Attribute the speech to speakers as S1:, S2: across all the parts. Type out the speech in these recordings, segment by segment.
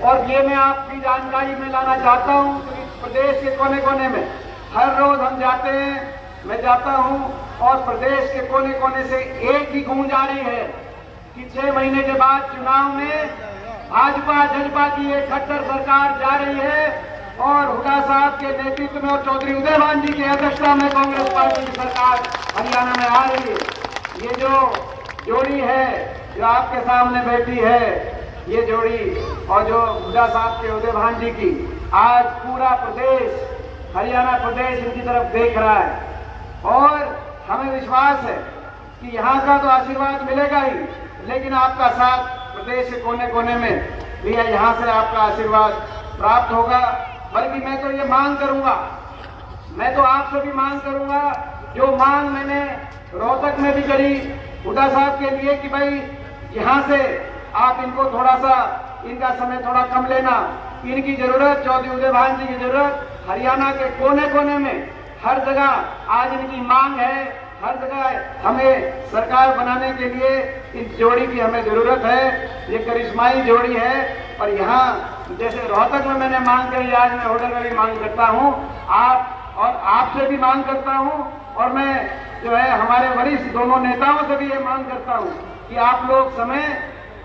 S1: और ये मैं आपकी जानकारी में लाना चाहता हूँ कि प्रदेश के कोने कोने में हर रोज हम जाते हैं, मैं जाता हूँ और प्रदेश के कोने कोने से एक ही गूंज आ रही है कि 6 महीने के बाद चुनाव में भाजपा जजपा की एक खट्टर सरकार जा रही है और हुड्डा साहब के नेतृत्व में और चौधरी उदयभान जी की अध्यक्षता में कांग्रेस पार्टी की सरकार हरियाणा में आ रही है। ये जो जोड़ी है जो आपके सामने बैठी है, ये जोड़ी और जो हुड्डा साहब के उदयभान जी की, आज पूरा प्रदेश हरियाणा प्रदेश इनकी तरफ देख रहा है और हमें विश्वास है कि यहाँ का तो आशीर्वाद मिलेगा ही, लेकिन आपका साथ प्रदेश के कोने कोने में भी यहाँ से आपका आशीर्वाद प्राप्त होगा। बल्कि मैं तो ये मांग करूंगा, मैं तो आपसे भी मांग करूंगा, जो मांग मैंने रोहतक में भी करी हुड्डा साहब के लिए कि भाई यहाँ से आप इनको थोड़ा सा, इनका समय थोड़ा कम लेना, इनकी जरूरत, चौधरी उदयभान जी की जरूरत हरियाणा के कोने कोने में हर जगह आज इनकी मांग है, हर जगह हमें सरकार बनाने के लिए इस जोड़ी की हमें जरूरत है। ये करिश्माई जोड़ी है और यहाँ जैसे रोहतक में मैंने मांग करी, आज मैं होडल में भी मांग करता हूँ, आप और आपसे भी मांग करता हूँ और मैं जो है हमारे वरिष्ठ दोनों नेताओं से भी ये मांग करता हूँ कि आप लोग समय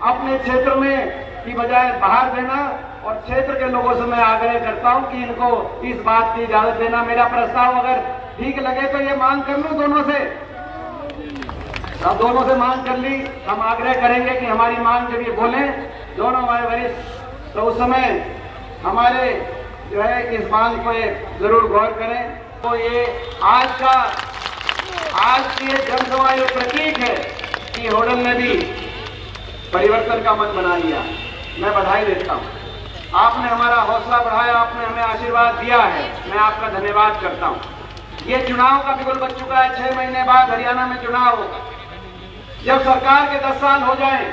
S1: अपने क्षेत्र में की बजाय बाहर देना और क्षेत्र के लोगों से मैं आग्रह करता हूं कि इनको इस बात की इजाजत देना। मेरा प्रस्ताव अगर ठीक लगे तो ये मांग कर लूं दोनों से, अब दोनों से मांग कर ली, हम आग्रह करेंगे कि हमारी मांग जब ये बोले दोनों हमारे वरिष्ठ, तो उस समय हमारे जो है इस मांग को जरूर गौर करें। तो ये आज की जनसभा ये प्रतीक है कि होडल ने भी परिवर्तन का मन बना लिया। मैं बधाई देता हूं, आपने हमारा हौसला बढ़ाया, आपने हमें आशीर्वाद दिया है, मैं आपका धन्यवाद करता हूं। ये चुनाव का बिगुल बच चुका है, 6 महीने बाद हरियाणा में चुनाव होगा। जब सरकार के 10 साल हो जाए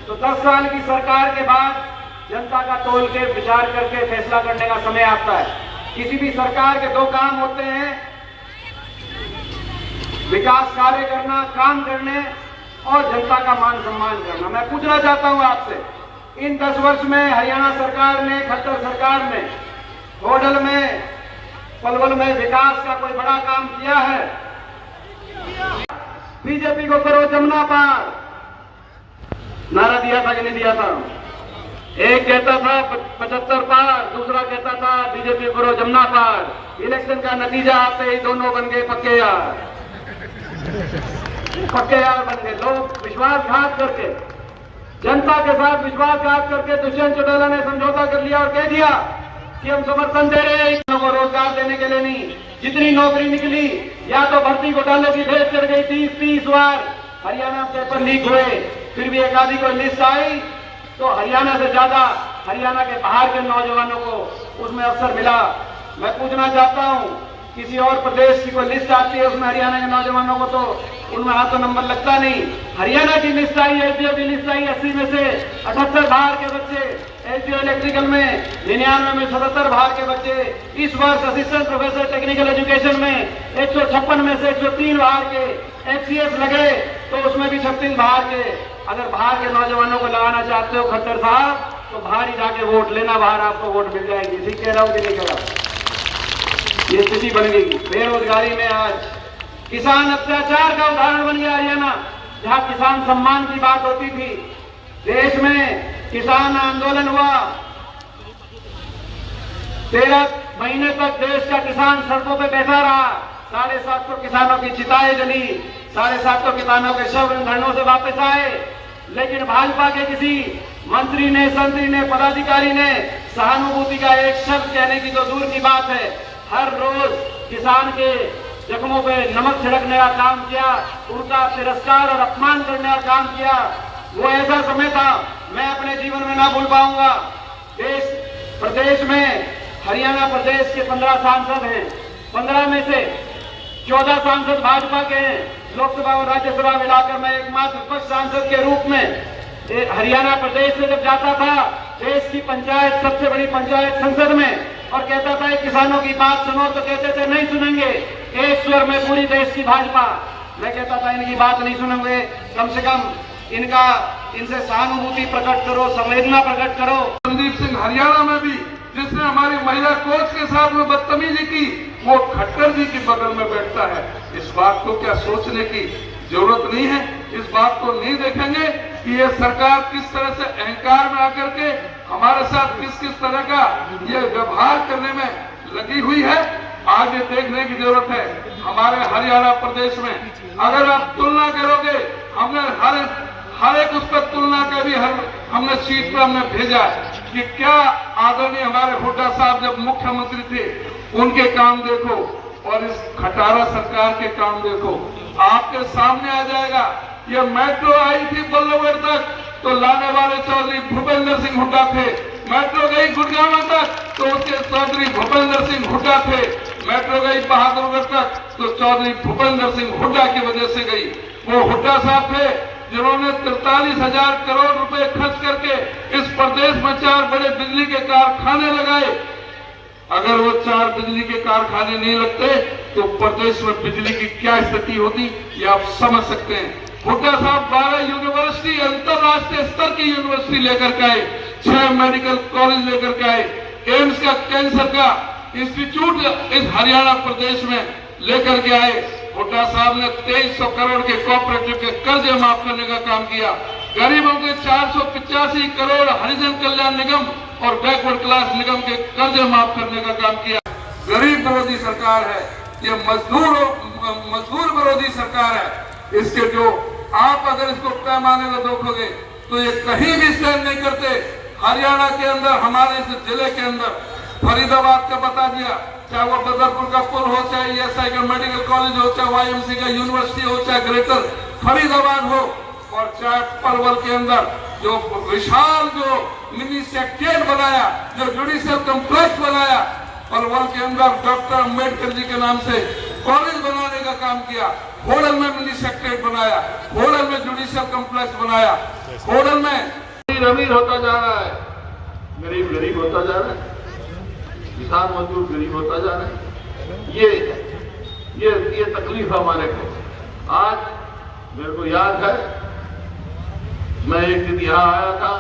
S1: तो 10 साल की सरकार के बाद जनता का तोल के विचार करके फैसला करने का समय आता है। किसी भी सरकार के 2 काम होते हैं, विकास कार्य करना, काम करने और जनता का मान सम्मान करना। मैं पूछना चाहता हूं आपसे, इन 10 वर्ष में हरियाणा सरकार ने, खट्टर सरकार ने होडल में, पलवल में विकास का कोई बड़ा काम किया है? बीजेपी को करो जमुना पार, नारा दिया था कि नहीं दिया था? एक कहता था 75 पार, दूसरा कहता था बीजेपी करो जमुना पार। इलेक्शन का नतीजा आते ही दोनों बन गए पक्के यार, पक्के यार बन गए। लोग विश्वासघात करके, जनता के साथ विश्वासघात करके दुष्यंत चौटाला ने समझौता कर लिया और कह दिया कि हम समर्थन दे रहे हैं इन को रोजगार देने के लिए नहीं। जितनी नौकरी निकली, या तो भर्ती घोटाले की भेद चढ़ गई 30 बार, हरियाणा पेपर लीक हुए, फिर भी एक आधी कोई लिस्ट आई तो हरियाणा से ज्यादा हरियाणा के बाहर के नौजवानों को उसमें अवसर मिला। मैं पूछना चाहता हूं, किसी और प्रदेश की कोई लिस्ट आती है उसमें हरियाणा के नौजवानों को तो उनमें हाथ तो नंबर लगता नहीं। हरियाणा की लिस्ट आई, एसडीओ की लिस्ट आई, 80 में से 78 बाहर के बच्चे, एसडीओ इलेक्ट्रिकल में 99 में 77 बाहर के बच्चे। इस वर्ष असिस्टेंट प्रोफेसर टेक्निकल एजुकेशन में 156 में से 103 बाहर के, एचसीएस लगे तो उसमें भी 36 बाहर के। अगर बाहर के नौजवानों को लगाना चाहते हो खट्टर साहब, तो बाहर ही जाके वोट लेना, बाहर आपको वोट मिल जाएगी। ठीक कह रहा हूं कि नहीं कह रहा? ये स्थिति बन गई। बेरोजगारी में आज किसान अत्याचार का उदाहरण बन गया हरियाणा, जहां किसान सम्मान की बात होती थी। देश में किसान आंदोलन हुआ, 13 महीने तक देश का किसान सड़कों पे बैठा रहा, 750 किसानों की चिताएं जली, 750 किसानों के शव धरनों से वापस आए। लेकिन भाजपा के किसी मंत्री ने, संतरी ने, पदाधिकारी ने सहानुभूति का एक शब्द कहने की तो दूर की बात है, हर रोज किसान के जख्मों पे नमक छिड़कने का काम किया, उनका तिरस्कार और अपमान करने का काम किया। वो ऐसा समय था, मैं अपने जीवन में ना भूल पाऊंगा। प्रदेश में हरियाणा प्रदेश के 15 सांसद हैं, 15 में से 14 सांसद भाजपा के हैं। लोकसभा और राज्यसभा मिलाकर मैं एकमात्र विपक्ष सांसद के रूप में हरियाणा प्रदेश से जब जाता था देश की पंचायत, सबसे बड़ी पंचायत संसद में, और कहता था किसानों की बात सुनो, तो कहते थे नहीं सुनेंगे, एक स्वर में पूरी देश की भाजपा। मैं कहता था इनकी बात नहीं सुनेंगे, कम से कम इनसे सहानुभूति प्रकट करो, संवेदना प्रकट करो। संदीप
S2: सिंह हरियाणा में भी जिसने हमारी महिला कोच के साथ में बदतमीजी की, वो खट्टर जी के बगल में बैठता है। इस बात को क्या सोचने की जरूरत नहीं है? इस बात को नहीं देखेंगे कि ये सरकार किस तरह से अहंकार में आकर के हमारे साथ किस किस तरह का ये व्यवहार करने में लगी हुई है? आगे देखने की जरूरत है। हमारे हरियाणा प्रदेश में अगर आप तुलना करोगे, हमने हर एक उस पर तुलना का भी हमने सीट पर हमने भेजा कि क्या आदरणीय हमारे हुड्डा साहब जब मुख्यमंत्री थे उनके काम देखो और इस खटारा सरकार के काम देखो, आपके सामने आ जाएगा। ये मेट्रो आई थी बल्लभगढ़ तक तो लाने वाले चौधरी भूपेंद्र सिंह हुड्डा थे। मेट्रो गई गुड़गांव तक तो उसके चौधरी भूपेंद्र सिंह हुड्डा थे। मेट्रो गई बहादुरगढ़ तक तो चौधरी भूपेंद्र सिंह हुड्डा की वजह से गई। वो हुड्डा साहब थे जिन्होंने 43,000 करोड़ रुपए खर्च करके इस प्रदेश में 4 बड़े बिजली के कारखाने लगाए। अगर वो 4 बिजली के कारखाने नहीं लगते तो प्रदेश में बिजली की क्या स्थिति होती, ये आप समझ सकते हैं। हुड्डा साहब 12 यूनिवर्सिटी, अंतरराष्ट्रीय स्तर की यूनिवर्सिटी लेकर के आए, 6 मेडिकल कॉलेज लेकर के आए, एम्स का कैंसर का इंस्टीट्यूट इस हरियाणा प्रदेश में लेकर के आए। हुड्डा साहब ने 2300 करोड़ के कोऑपरेटिव के कर्जे माफ करने का काम किया। गरीबों के 485 करोड़ हरिजन कल्याण निगम और बैकवर्ड क्लास निगम के कर्जे माफ करने का काम किया। गरीब विरोधी सरकार है ये, मजदूर विरोधी सरकार है। इसके जो आप अगर इसको पैमाने में देखोगे तो ये कहीं भी स्टैंड नहीं करते। हरियाणा के अंदर, हमारे इस जिले के अंदर फरीदाबाद का बता दिया, चाहे वो बदरपुर का पुल हो, चाहे ईएसआई का मेडिकल कॉलेज हो, चाहे वाईएमसी का यूनिवर्सिटी हो, चाहे ग्रेटर फरीदाबाद हो, और चाहे पलवल के अंदर जो विशाल जो मिनी सेक्रेटरीट बनाया, जो जुडिशियल कॉम्प्लेक्स बनाया, पलवल के अंदर डॉक्टर अम्बेडकर जी के नाम से कॉलेज बनाने का काम किया। होडल में मिनी सेक्रेटरीट बनाया, होडल में जुडिशियल कॉम्प्लेक्स बनाया, होडल में अमीर होता जा रहा है, गरीब गरीब होता जा रहा है, किसान मजदूर गरीब होता जा रहा है। ये तकलीफ हमारे को। आज मेरे को याद है, मैं एक दिन यहाँ आया था,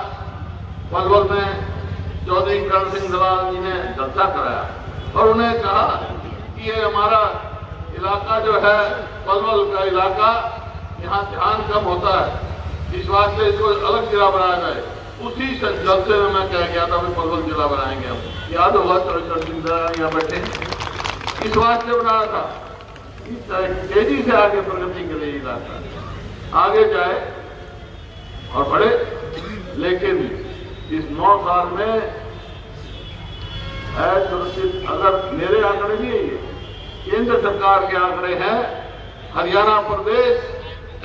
S2: पलवल में चौधरी करण सिंह दलाल जी ने जलसा कराया और उन्हें कहा कि ये हमारा इलाका जो है, पलवल का इलाका, यहाँ ध्यान कम होता है, इस बात से इसको अलग जिला बनाया जाए। उसी जलसे में मैं कह गया था पलवल जिला बनाएंगे हम, याद होगा करण सिंह दलाल यहाँ बैठे, इस बात से बनाया था तेजी से आगे प्रगति के लिए इलाका आगे जाए और बढ़े। लेकिन इस 9 साल में सुरक्षित, अगर मेरे आंकड़े नहीं है, ये केंद्र सरकार के आंकड़े हैं, हरियाणा प्रदेश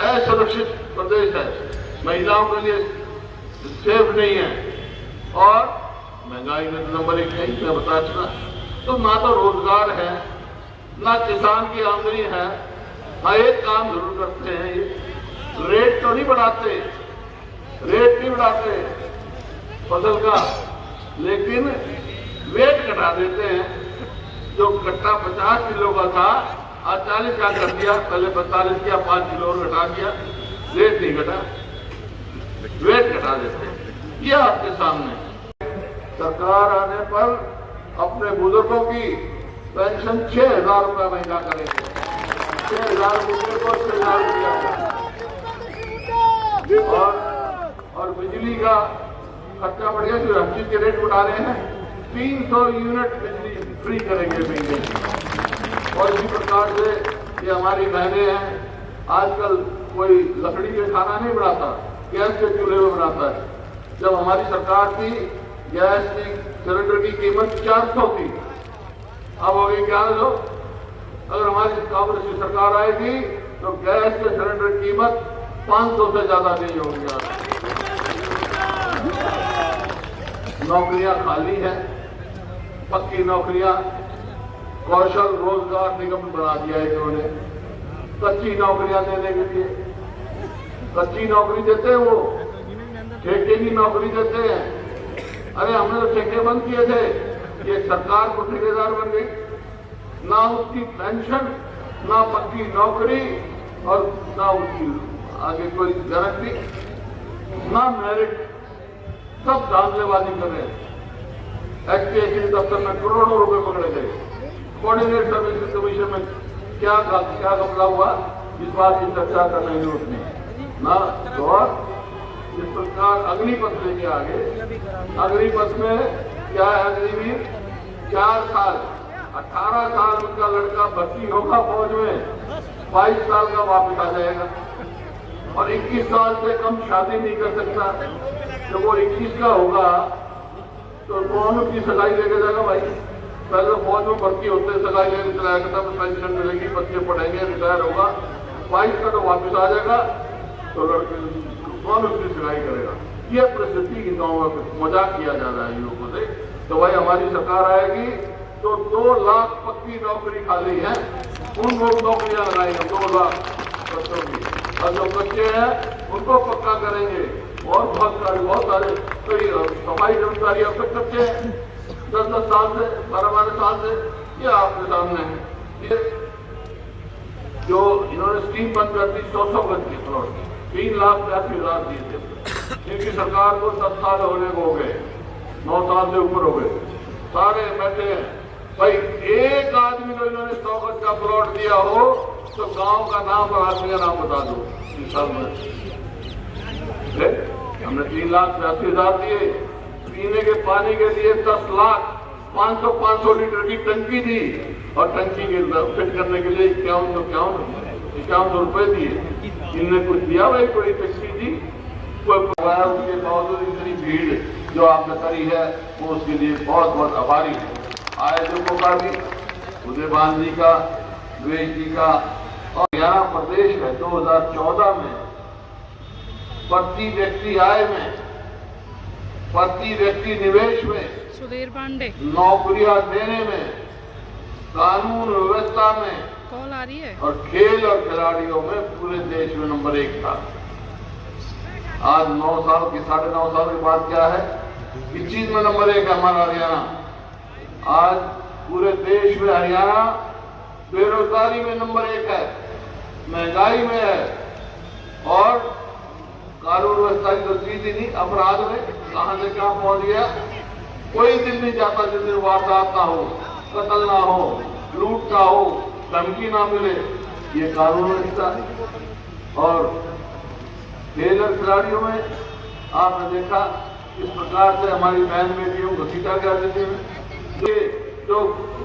S2: असुरक्षित प्रदेश है, महिलाओं के लिए सेफ नहीं है और महंगाई में नंबर 1 है, मैं बता चुका। तो ना तो रोजगार है, ना किसान की आमदनी है। हाँ, एक काम जरूर करते हैं, ये रेट तो नहीं बढ़ाते, रेट नहीं बढ़ाते फसल का, लेकिन वेट घटा देते हैं। जो कट्टा 50 किलो का था आज 40 का कर दिया, पहले 45 किया, 5 किलो और घटा दिया, रेट नहीं घटा, वेट घटा देते हैं। ये आपके सामने सरकार आने पर अपने बुजुर्गों की पेंशन 6,000 रुपया महीना करेंगे, 6,000 रुपये को 6,000 रुपया, और बिजली का खर्चा बढ़ गया, जो हर चीज के रेट उठा रहे हैं, 300 यूनिट बिजली फ्री करेंगे महीने की। और इसी प्रकार से ये हमारी बहनें हैं, आजकल कोई लकड़ी के खाना नहीं बनाता, गैस के चूल्हे में बनाता है। जब हमारी सरकार थी, गैस की सिलेंडर की कीमत 400 थी, अब हो गई 1100। अगर हमारी कांग्रेस की सरकार आएगी तो गैस के सिलेंडर की कीमत 500 से ज्यादा नहीं होगी। नौकरियां खाली हैं, पक्की नौकरियां, कौशल रोजगार निगम बना दिया है इन्होंने, कच्ची नौकरियां देने के लिए। कच्ची नौकरी देते हैं वो, ठेके की नौकरी देते हैं। अरे हमने तो ठेके बंद किए थे, ये सरकार को ठेकेदार बन गई, ना उसकी पेंशन, ना पक्की नौकरी और ना उसकी आगे कोई गारंटी, ना मेरिट, सब धांधलेबाजी कर रहे हैं। एक्टिएशन दफ्तर में करोड़ों रुपए पकड़े गए। कोऑर्डिनेट सर्विसेज कमीशन में क्या घपला हुआ, इस बात की चर्चा करने की जरूरत नहीं ना। तो और इस प्रकार अग्निपथ लेके आगे, अग्निपथ में क्या है, अग्निवीर 4 साल 18 साल उनका लड़का भर्ती होगा फौज में, 22 साल का वापस आ जाएगा और 21 साल से कम शादी नहीं कर सकता। जब वो 21 का होगा तो कौन उसकी सगाई लेके जाएगा भाई? पहले तो फौज में भर्ती होते सगाई लेके चलाएगा, तब पेंशन मिलेगी, बच्चे पढ़ेंगे, रिटायर होगा, 22 का तो वापस आ जाएगा, तो लड़के कौन उसकी सगाई करेगा? ये परिस्थिति की गाँव में मजाक किया जा रहा है युवकों से। तो भाई हमारी सरकार आएगी तो 2 लाख पक्की नौकरी खाली है, उन लोग नौकरियां लगाएंगे 2 लाख बच्चों की, और जो बच्चे हैं उनको पक्का करेंगे। और बहुत सारे तो सफाई कर्मचारी अब तक बच्चे हैं 10-10 साल से, 12-12 साल से, ये आपके सामने है। ये जो इन्होंने स्कीम बंद कर दी 100 गज की प्लॉट, 3,82,000 दिए थे। इनकी सरकार को 10 साल होने को हो गए, 9 साल से ऊपर हो गए, सारे बैठे हैं। भाई एक आदमी को इन्होंने 100 गज का प्लॉट दिया हो तो गांव का नाम और आदमी का नाम बता दो। इस साल में हमने 3,82,000 दिए, पीने के पानी के लिए 10 लाख 500 लीटर की टंकी दी, और टंकी के फिट करने के लिए 51 रुपए दिए। इनने कुछ दिया भाई? कोई टंकी दी कोई? उसके बावजूद इतनी भीड़ जो आपने करी है वो उसके लिए बहुत बहुत आभारी है। आयोजकों का भी, उदयभान जी का, द्वेष जी का। और यहाँ प्रदेश है 2014 में प्रति व्यक्ति आय में, प्रति व्यक्ति निवेश में,
S3: सुधीर पांडे,
S2: नौकरियां देने में, कानून व्यवस्था में,
S3: कॉल आ रही है,
S2: और खेल और खिलाड़ियों में पूरे देश में नंबर 1 था। आज 9 साल की 9.5 साल के बाद क्या है? इस चीज में नंबर 1 है हमारा हरियाणा। आज पूरे देश में हरियाणा बेरोजगारी में नंबर 1 है, महंगाई में है, और कानून व्यवस्था की तो चीज ही नहीं, अपराध में कहां से कहां पहुंच गया। कोई दिन नहीं जाता जिस दिन वारदात ना हो, कत्ल ना हो, लूट ना हो, धमकी ना मिले। ये कानून व्यवस्था। और खेल और खिलाड़ियों में आपने देखा इस प्रकार से हमारी बहन बेटियों को घसीटा गया देते हैं। ये जो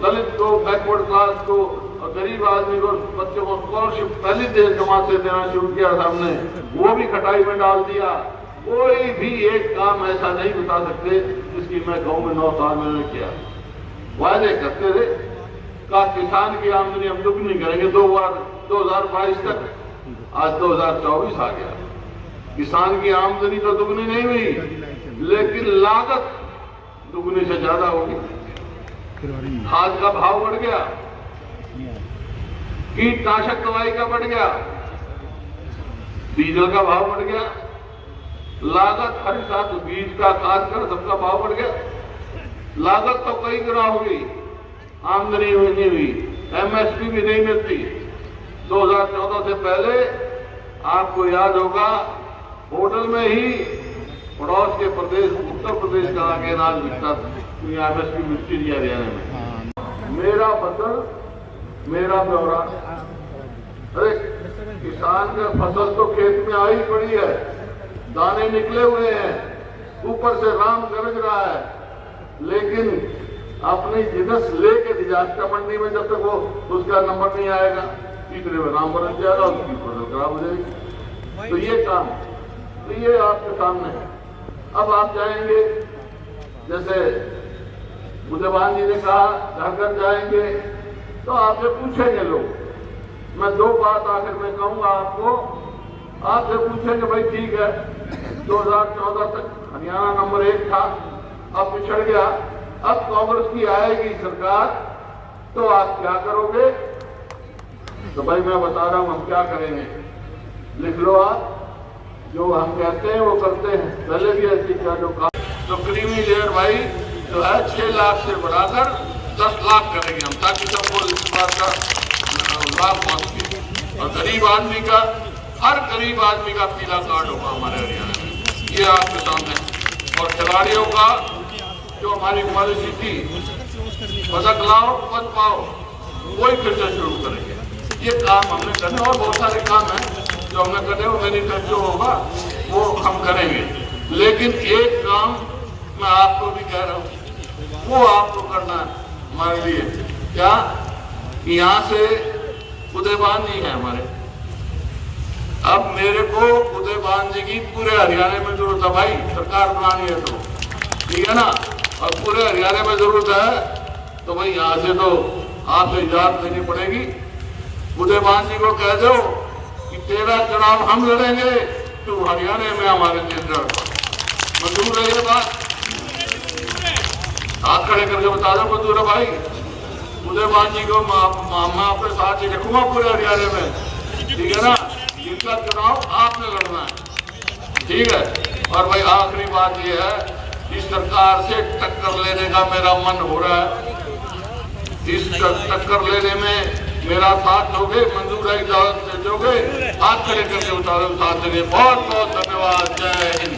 S2: दलित को, बैकवर्ड क्लास को और गरीब आदमी को, बच्चों को स्कॉलरशिप पहली देश जमात से देना शुरू किया हमने, वो भी खटाई में डाल दिया। कोई भी एक काम ऐसा नहीं बता सकते जिसकी मैं गाँव में 9 साल में किया। वायदे करते थे का किसान की आमदनी हम दुगनी करेंगे 2022 तक, आज 2024 आ गया। किसान की आमदनी तो दुगनी नहीं हुई, लेकिन लागत दुगनी से ज्यादा होगी। खाद का भाव बढ़ गया, कीटनाशक दवाई का बढ़ गया, डीजल का भाव बढ़ गया, लागत हर साथ बीज का, खाद का, सबका भाव बढ़ गया। लागत तो कई गुना होगी, आमदनी नहीं हुई, एमएसपी भी नहीं मिलती। 2014 से पहले आपको याद होगा होटल में ही पड़ोस के प्रदेश उत्तर प्रदेश का आगे अनाज बिकता था, एमएसपी मिलती थी हरियाणा में। मेरा फसल मेरा ब्यौरा। अरे किसान का फसल तो खेत में आई पड़ी है, दाने निकले हुए हैं, ऊपर से राम गरज रहा है, लेकिन अपनी जिनस लेके डिजास्टर मंडी में जब तक वो उसका नंबर नहीं आएगा, तीसरे में राम गरज जाएगा, उसकी फसल खराब हो जाएगी। तो ये काम, तो ये आपके सामने है। अब आप जाएंगे, जैसे उदयभान जी ने कहा घर घर जाएंगे तो आपसे पूछेंगे लोग। मैं 2 बात आखिर में कहूंगा आपको, आपसे पूछेंगे भाई ठीक है 2014 तक हरियाणा नंबर 1 था, अब पिछड़ गया, अब कांग्रेस की आएगी सरकार तो आप क्या करोगे? तो भाई मैं बता रहा हूं हम क्या करेंगे, लिख लो आप। जो हम कहते हैं वो करते हैं, पहले भी ऐसी क्या जो कहा। तो क्रीमी लेयर भाई जो है 6 लाख से बढ़ाकर 10 लाख करेंगे हम, ताकि सबको इस बात का लाभ पहुंचे। और गरीब आदमी का, हर गरीब आदमी का पीला कार्ड होगा हमारे हरियाणा में, ये आपके सामने। और खिलाड़ियों का जो हमारी पॉलिसी थी बदलाव पद पाओ, वही फिर से शुरू करेंगे। ये काम हमने करने और बहुत सारे काम हैं जो हमने करने, वो मैनिफेस्टो होगा वो हम करेंगे। लेकिन एक काम मैं आपको भी कह रहा हूँ, वो आपको करना है हमारे लिए। क्या? यहाँ से उदयभान जी है हमारे, अब मेरे को उदयभान जी की पूरे हरियाणा में जरूरत है भाई, सरकार बनानी है तो, ठीक है ना। और पूरे हरियाणा में जरूरत है तो भाई यहाँ से तो आपसे इजाजत लेनी पड़ेगी। उदयभान जी को कह दो कि तेरा चुनाव हम लड़ेंगे, तो हरियाणा में हमारे केंद्र मंजूर है ये बात? हाथ खड़े करके बता दो मंजूर है भाई। उदयभान जी को मैं अपने साथ ही रखूंगा पूरे हरियाणा में, ठीक है ना। इनका चुनाव आपने लड़ना है, ठीक है। और भाई आखिरी बात ये है, इस सरकार से टक्कर लेने का मेरा मन हो रहा है। इस टक्कर लेने में मेरा साथ दोगे, मंजूर है इजाजत दे दोगे? हाथ खड़े करके उतारो, साथ देंगे। बहुत बहुत धन्यवाद। जय हिंद।